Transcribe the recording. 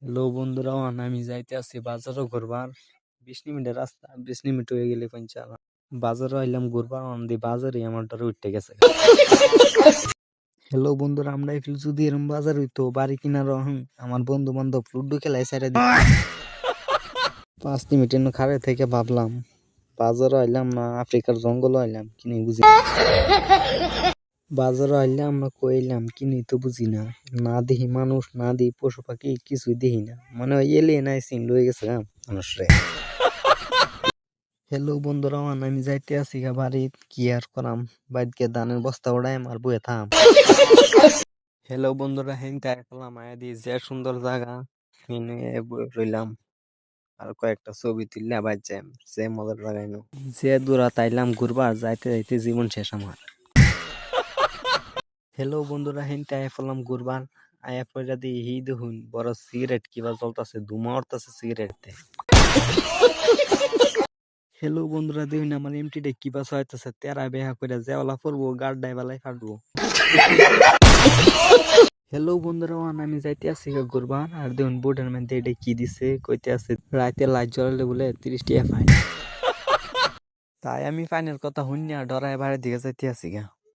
Hello বন্ধুরা, আমি যাইতে আছি বাজারও ঘুরবার। 20 মিনিটের রাস্তা, 20 মিনিট হয়ে গেলে পৌঁছালাম। বাজারও আইলাম ঘুরবার, দি বাজারে আমার ডরে উঠতে গেছে। হ্যালো বন্ধুরা, আমরা একটু যদি এরম বাজার হইতো বাড়ি কিনার আমার বন্ধু বান্ধব লুডো খেলায় সাইডে 5 মিনিটের খাড়ে থেকে ভাবলাম বাজারও আইলাম না আফ্রিকার জঙ্গলও আইলাম কিনে বুঝি বাজারও আইলাম না কইলাম কিনি তো বুঝি না। না দেখি মানুষ, না দেখি পশু পাখি, কিছুই দেখি না। মনে হয় এলিয়েন আইসিন লয়ে গেছে মানুষরে। হ্যালো বন্ধুরা, আমি যাইতে আছি বাড়িত। কি আর করাম, বাইত গিয়ে ধানের বস্তা ওড়াই আর বয়ে থাম। হ্যালো বন্ধুরা, হেনকায় পেলাম আয়া দি যে সুন্দর জায়গা রইলাম আর কয়েকটা ছবি তুললে বাইর যাই। যে মজার জায়গায় নো যে দূরা তাইলাম ঘুরবার, যাইতে যাইতে জীবন শেষ আমার। হ্যালো বন্ধুরা, হেনকায় পেলাম ঘুরবার। আয়া পয়লা দিয়ে হি দেখুন বড় সিগারেট কিবা জ্বলতাছে, ধুমা উঠতাছে সিগারেট। হ্যালো বন্ধুরা, দেখুন আমার এমটিটা কিবা চাইতেছে। তেরা বেহা করে জেওয়ালা পড়বো, গাড় ডাইবালাই ফাটবো। হ্যালো বন্ধুরা, আমি যাইতে আছি ঘুরবার। আর দেখুন বোর্ডের মধ্যে এটা কি দিছে, কইতে আছে রাতে লাইট জ্বলালে বলে 30 টাকা ফাইন। তাই আমি ফাইনের কথা শুনি আর ডরায় বাইরের দিকে যাইতে আছি গা।